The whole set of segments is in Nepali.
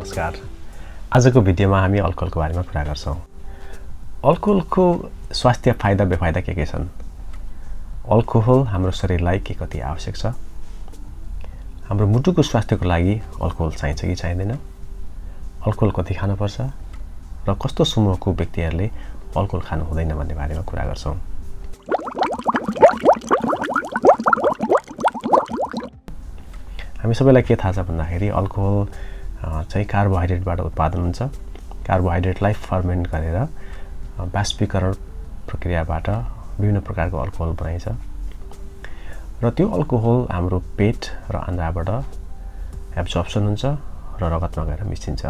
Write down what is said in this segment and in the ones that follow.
नमस्कार। आजको भिडियोमा हामी अल्कोहलको बारेमा कुरा गर्छौं। अल्कोहलको स्वास्थ्य फाइदा बेफाइदा के छन्? अल्कोहल हाम्रो शरीरलाई के कति आवश्यक छ? हाम्रो मुटुको स्वास्थ्यको लागि अल्कोहल चाहिन्छ कि चाहिँदैन? अल्कोहल कति खानुपर्छ र कस्तो समूहको व्यक्तिहरूले अल्कोहल खानु हुँदैन भन्ने बारेमा कुरा गर्छौं। हामी सबैलाई के थाहा छ भन्दाखेरि अल्कोहल चाहिँ कार्बोहाइड्रेटबाट उत्पादन हुन्छ। कार्बोहाइड्रेटलाई फर्मेन्ट गरेर बाष्पीकरण प्रक्रियाबाट विभिन्न प्रकारको अल्कोहल बनाइन्छ र त्यो अल्कोहल हाम्रो पेट र आन्द्राबाट एब्जर्प्सन हुन्छ र रगतमा गएर मिसिन्छ।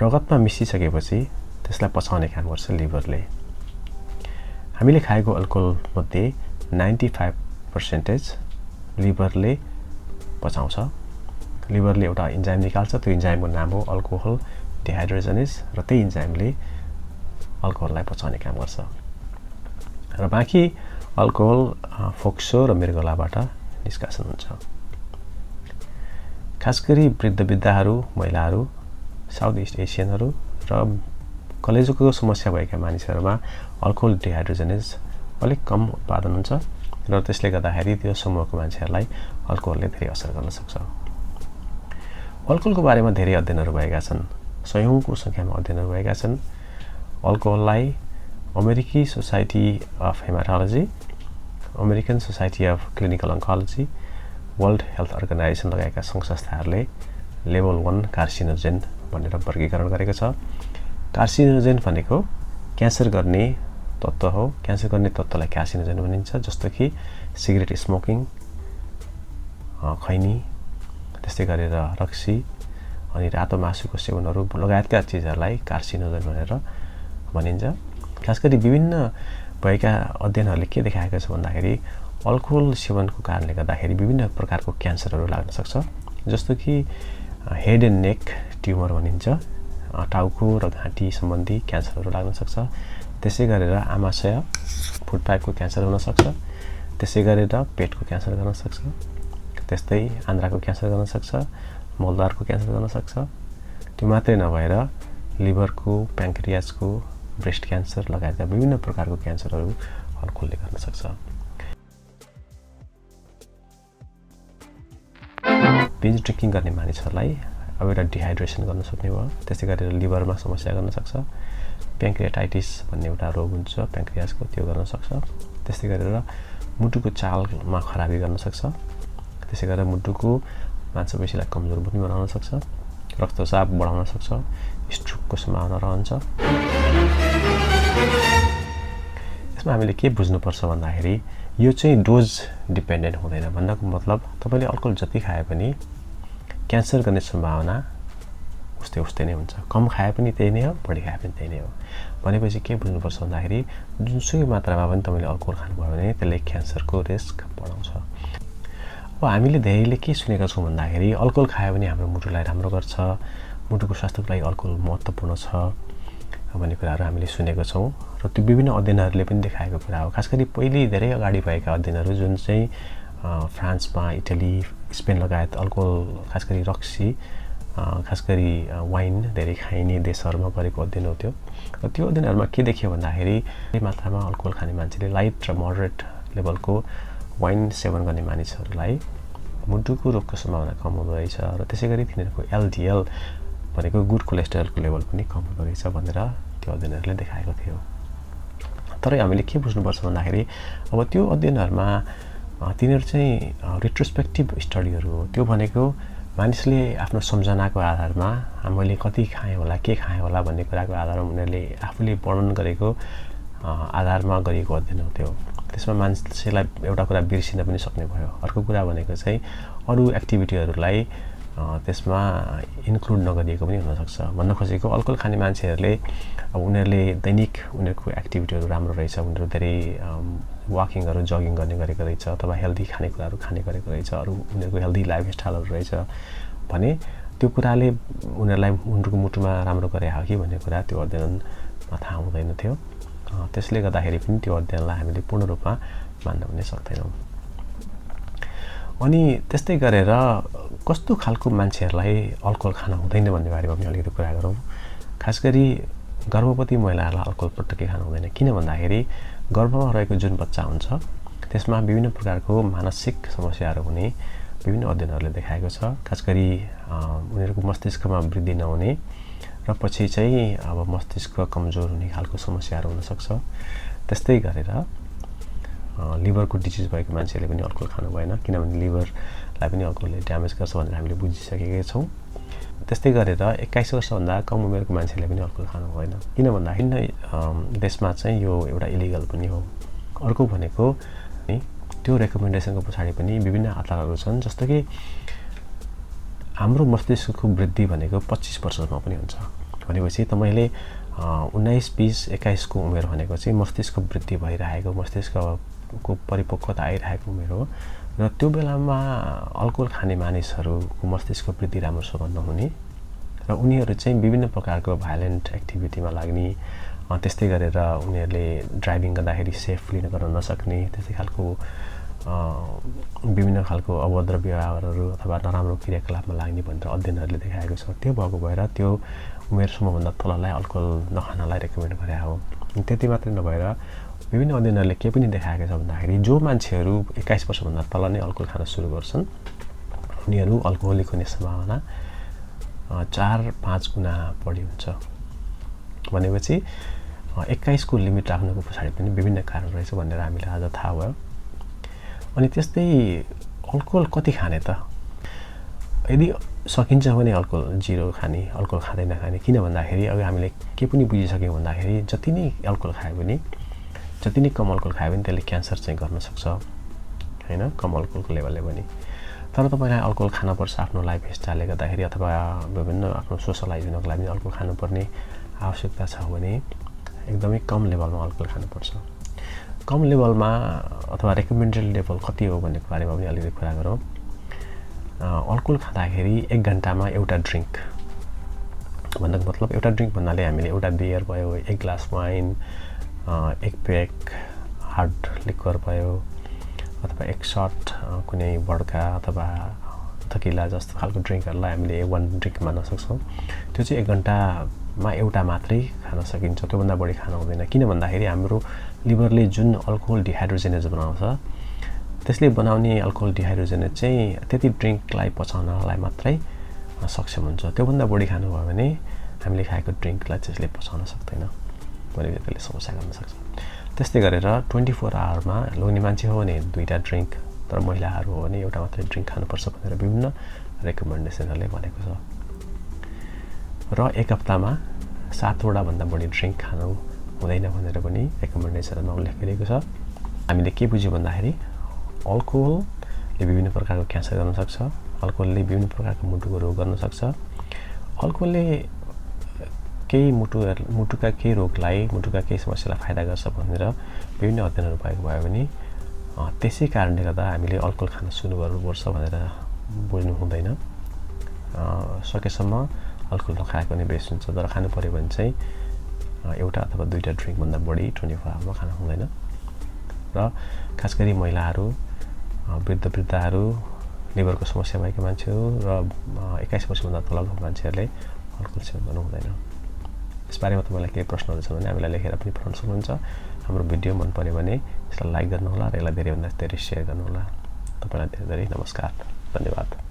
रगतमा मिसिसकेपछि त्यसलाई पचाउने काम गर्छ लिभरले। हामीले खाएको अल्कोहल मध्ये 95% लिभरले पचाउँछ। लिभरले एउटा इन्जाइम निकाल्छ, त्यो इन्जाइमको नाम हो अल्कोहल डिहाइड्रोजनेज र त्यही इन्जाइमले अल्कोहललाई पचाउने काम गर्छ र बाँकी अल्कोहल फोक्सो र मृगौलाबाट निष्कासन हुन्छ। खासगरी वृद्धहरू, महिलाहरू, साउथ इस्ट एसियनहरू र कलेजोको समस्या भएका मानिसहरूमा अल्कोहल डिहाइड्रोजनेज अलिक कम उत्पादन हुन्छ र त्यसले गर्दाखेरि त्यो समूहको मान्छेहरूलाई अल्कोहलले धेरै असर गर्न सक्छ। अल्कोहलको बारेमा धेरै अध्ययनहरू भएका छन्। सयौंको संख्यामा अध्ययनहरू भएका छन्। अल्कोहललाई अमेरिकी Society of Haematology, American Society of Clinical Oncology, World Health Organisation लगायतका संस्थाहरूले लेभल 1 कार्सिनोजेन भनेर वर्गीकरण गरेको छ। कार्सिनोजेन भनेको क्यान्सर गर्ने तत्त्व हो। क्यान्सर गर्ने तत्त्वलाई कार्सिनोजेन भनिन्छ, जस्तो कि सिगरेट स्मोकिङ, खैनी, त्यस्तै गरेर रक्सी अनि रातो मासुको सेवनहरू लगायतका चिजहरूलाई कार्सिनोजेन भनेर भनिन्छ। खासगरी विभिन्न भएका अध्ययनहरूले के देखाएको छ भन्दाखेरि अल्कोहल सेवनको कारणले गर्दाखेरि विभिन्न प्रकारको क्यान्सरहरू लाग्न सक्छ, जस्तो कि हेड एन्ड नेक ट्युमर भनिन्छ, टाउको र घाँटी सम्बन्धी क्यान्सरहरू लाग्न सक्छ। त्यसै गरेर आमाशय फुड पाइपको क्यान्सर हुन सक्छ। त्यसै गरेर पेटको क्यान्सर गर्न सक्छ। त्यस्तै आन्द्राको क्यान्सर गर्न सक्छ, मलद्वारको क्यान्सर गर्न सक्छ। त्यो मात्रै नभएर लिभरको, प्याङ्क्रियाजको, ब्रेस्ट क्यान्सर लगायतका विभिन्न प्रकारको क्यान्सरहरू अल्कोहलले गर्न सक्छ। बिन्ज ड्रिङ्किङ गर्ने मानिसहरूलाई अब एउटा डिहाइड्रेसन गर्न सक्ने भयो। त्यसै गरेर लिभरमा समस्या गर्न सक्छ। प्याङ्क्रियाटाइटिस भन्ने एउटा रोग हुन्छ प्याङ्क्रियाजको, त्यो गर्न सक्छ। त्यस्तै गरेर मुटुको चालमा खराबी गर्न सक्छ। त्यसै गरेर मुटुको मांसपेशीलाई कमजोर पनि बनाउन सक्छ। रक्तचाप बढाउन सक्छ। स्ट्रोकको सम्भावना रहन्छ। यसमा हामीले के बुझ्नुपर्छ भन्दाखेरि यो चाहिँ डोज डिपेन्डेन्ट हुँदैन। भन्नको मतलब तपाईले अल्कोहल जति खाए पनि क्यान्सर गर्ने सम्भावना उस्तै नै हुन्छ। कम खाए पनि त्यही नै हो, बढी खाए पनि त्यही नै हो। भनेपछि के बुझ्नुपर्छ भन्दाखेरि जुनसुकै मात्रामा पनि तपाईले अल्कोहल खानुभयो भने त्यसले क्यान्सरको रिस्क बढाउँछ। अब हामीले धेरैले के सुनेका छौँ भन्दाखेरि अल्कोहल खायो भने हाम्रो मुटुलाई राम्रो गर्छ, मुटुको स्वास्थ्यको लागि अल्कोहल महत्त्वपूर्ण छ भन्ने कुराहरू हामीले सुनेको छौँ र त्यो विभिन्न अध्ययनहरूले पनि देखाएको कुरा हो। खासगरी पहिले धेरै अगाडि भएका अध्ययनहरू जुन चाहिँ फ्रान्समा, इटली, स्पेन लगायत अल्कोहल खासगरी रक्सी, खासगरी वाइन धेरै खाइने देशहरूमा गरेको अध्ययन हो त्यो। र त्यो अध्ययनहरूमा के देखियो भन्दाखेरि मात्रामा अल्कोहल खाने मान्छेले लाइट र मोडरेट लेभलको वाइन सेवन गर्ने मानिसहरूलाई मुटुको रोगको सम्भावना कम हुँदो रहेछ र त्यसै गरी तिनीहरूको एलडिएल भनेको गुड कोलेस्ट्रोलको लेभल पनि कम हुँदो रहेछ भनेर त्यो अध्ययनहरूले देखाएको थियो। तर हामीले के बुझ्नुपर्छ भन्दाखेरि अब त्यो अध्ययनहरूमा तिनीहरू चाहिँ रिट्रोस्पेक्टिभ स्टडीहरू हो। त्यो भनेको मानिसले आफ्नो सम्झनाको आधारमा मैले कति खाएँ होला, के खाएँ होला भन्ने कुराको आधारमा उनीहरूले आफूले वर्णन गरेको आधारमा गरिएको अध्ययन हो त्यो। त्यसमा मान्छेलाई एउटा कुरा बिर्सिन पनि सक्ने भयो। अर्को कुरा भनेको चाहिँ अरू एक्टिभिटीहरूलाई त्यसमा इन्क्लुड नगरिएको पनि हुनसक्छ। भन्न खोजेको अल्कोहल खाने मान्छेहरूले अब उनीहरूले दैनिक उनीहरूको एक्टिभिटीहरू राम्रो रहेछ, उनीहरू धेरै वाकिङहरू, जगिङ गर्ने गरेको रहेछ अथवा हेल्दी खानेकुराहरू खाने गरेको रहेछ, अरू उनीहरूको हेल्दी लाइफस्टाइलहरू रहेछ भने त्यो कुराले उनीहरूलाई उनीहरूको मुटुमा राम्रो गरे हो कि भन्ने कुरा त्यो अध्ययनमा थाहा हुँदैन थियो। त्यसले गर्दाखेरि पनि त्यो अध्ययनलाई हामीले पूर्ण रूपमा मान्न पनि सक्दैनौँ। अनि त्यस्तै गरेर कस्तो खालको मान्छेहरूलाई अल्कोहल खान हुँदैन भन्ने बारेमा पनि अलिकति कुरा गरौँ। खास गरी गर्भवती महिलाहरूलाई अल्कोहल पटक्कै खानु हुँदैन। किन भन्दाखेरि गर्भमा रहेको जुन बच्चा हुन्छ त्यसमा विभिन्न प्रकारको मानसिक समस्याहरू हुने विभिन्न अध्ययनहरूले देखाएको छ। खास गरी उनीहरूको मस्तिष्कमा वृद्धि नहुने र पछि चाहिँ अब मस्तिष्क कमजोर हुने खालको समस्याहरू हुनसक्छ। त्यस्तै गरेर लिभरको डिजिज भएको मान्छेले पनि अल्कोहल खानु भएन, किनभने लिभरलाई पनि अल्कोहलले ड्यामेज गर्छ भनेर हामीले बुझिसकेका छौँ। त्यस्तै गरेर 21 वर्षभन्दा कम उमेरको मान्छेले पनि अल्कोहल खानु भएन, किन भन्दाखेरि देशमा चाहिँ यो एउटा इलिगल पनि हो। अर्को भनेको त्यो रेकमेन्डेसनको पछाडि पनि विभिन्न आधारहरू छन्, जस्तो कि हाम्रो मस्तिष्कको वृद्धि भनेको 25 वर्षमा पनि हुन्छ भनेपछि तपाईँले 19, 20, 21 को उमेर भनेको चाहिँ मस्तिष्क वृद्धि भइरहेको, मस्तिष्कको परिपक्वता आइरहेको उमेर हो र त्यो बेलामा अल्कोहल खाने मानिसहरूको मस्तिष्क वृद्धि राम्रोसँग नहुने र उनीहरू चाहिँ विभिन्न प्रकारको भाइलेन्ट एक्टिभिटीमा लाग्ने, त्यस्तै गरेर उनीहरूले ड्राइभिङ गर्दाखेरि सेफली गर्न नसक्ने, त्यस्तै खालको विभिन्न खालको अभद्र व्यवहारहरू अथवा नराम्रो क्रियाकलापमा लाग्ने भनेर अध्ययनहरूले देखाएको छ। त्यो भएको भएर त्यो उमेर समूहभन्दा तललाई अल्कोहल नखानलाई रेकमेन्ड गरे हो। त्यति मात्रै नभएर विभिन्न अध्ययनहरूले के पनि देखाएको छ भन्दाखेरि जो मान्छेहरू 21 वर्षभन्दा तल नै अल्कोहल खान सुरु गर्छन् उनीहरू अल्कोहलिक हुने सम्भावना 4-5 गुणा बढी हुन्छ। भनेपछि 21 को लिमिट राख्नुको पछाडि पनि विभिन्न कारण रहेछ भनेर हामीलाई आज थाहा भयो। अनि त्यस्तै अल्कोहल कति खाने त? यदि सकिन्छ भने अल्कोहल जिरो खाने, अल्कोहल खाँदै नखाने। किन भन्दाखेरि अब हामीले के पनि बुझिसक्यौँ भन्दाखेरि जति नै अल्कोहल खायो भने, जति नै कम अल्कोहल खायो भने त्यसले क्यान्सर चाहिँ गर्न सक्छ हैन, कम अल्कोहलको लेभलले पनि। तर तपाईँलाई अल्कोहल खानुपर्छ आफ्नो लाइफस्टाइलले गर्दाखेरि अथवा विभिन्न आफ्नो सोसलाइज हुनको लागि अल्कोहल खानुपर्ने आवश्यकता छ भने एकदमै कम लेभलमा अल्कोहल खानुपर्छ। कम लेभलमा अथवा रेकमेन्डेड लेभल कति हो भन्ने बारेमा पनि अलिकति कुरा गरौँ। अल्कोहल खाँदाखेरि 1 घन्टामा एउटा ड्रिङ्क भन्नुको मतलब एउटा ड्रिङ्क भन्नाले हामीले एउटा बियर भयो, 1 glass wine, 1 pack hard liquor भयो अथवा 1 सट कुनै बड्का अथवा तकिला जस्तो खालको ड्रिङ्कहरूलाई हामीले 1 ड्रिङ्क मान्न सक्छौँ। त्यो चाहिँ 1 घन्टामा एउटा मात्रै खान सकिन्छ, त्योभन्दा बढी खान हुँदैन। किन भन्दाखेरि हाम्रो लिभरले जुन अल्कोहल डिहाइड्रोजेनेज बनाउँछ त्यसले बनाउने अल्कोहल डिहाइड्रोजेनेज चाहिँ त्यति ड्रिङ्कलाई पचाउनलाई मात्रै सक्षम हुन्छ। त्योभन्दा बढी खानुभयो भने हामीले खाएको ड्रिङ्कलाई त्यसले पचाउन सक्दैन, भनेपछि त्यसले समस्या गर्न सक्छ। त्यस्तै गरेर 24 आवरमा लोग्ने मान्छे हो भने 2टा ड्रिङ्क, तर महिलाहरू हो भने एउटा मात्रै ड्रिङ्क खानुपर्छ भनेर विभिन्न रेकमेन्डेसनहरूले भनेको छ। र 1 हप्तामा 7वटा भन्दा बढी ड्रिङ्क खानु हुँदैन भनेर पनि रेकमेन्डेसनमा उल्लेख गरिएको छ। हामीले के बुझ्यौँ भन्दाखेरि अल्कोहलले विभिन्न प्रकारको क्यान्सर गर्न सक्छ, अल्कोहलले विभिन्न प्रकारको मुटुको रोग गर्न सक्छ, अल्कोहलले केही मुटुका केही रोगलाई, मुटुका केही समस्यालाई फाइदा गर्छ भनेर विभिन्न अध्ययनहरू भएको भयो भने त्यसै कारणले गर्दा हामीले अल्कोहल खान सुरु गर्नुपर्छ भनेर बुझ्नु हुँदैन। सकेसम्म अल्कोहल नखाएको नै बेस्ट हुन्छ, तर खानु पऱ्यो भने चाहिँ एउटा अथवा 2टा ड्रिङ्कभन्दा बढी 24 आवरमा खानु हुँदैन। र खास गरी महिलाहरू, वृद्धहरू, लिभरको समस्या भएका मान्छेहरू र 21 वर्षभन्दा तलको मान्छेहरूले अल्कोहल सेवन गर्नु हुँदैन। यसबारेमा तपाईँलाई केही प्रश्नहरू छन् भने हामीलाई लेखेर पनि पठाउन सक्नुहुन्छ। हाम्रो भिडियो मन पर्यो भने यसलाई लाइक गर्नुहोला र यसलाई धेरैभन्दा धेरै सेयर गर्नुहोला। तपाईँलाई धेरै धेरै नमस्कार, धन्यवाद।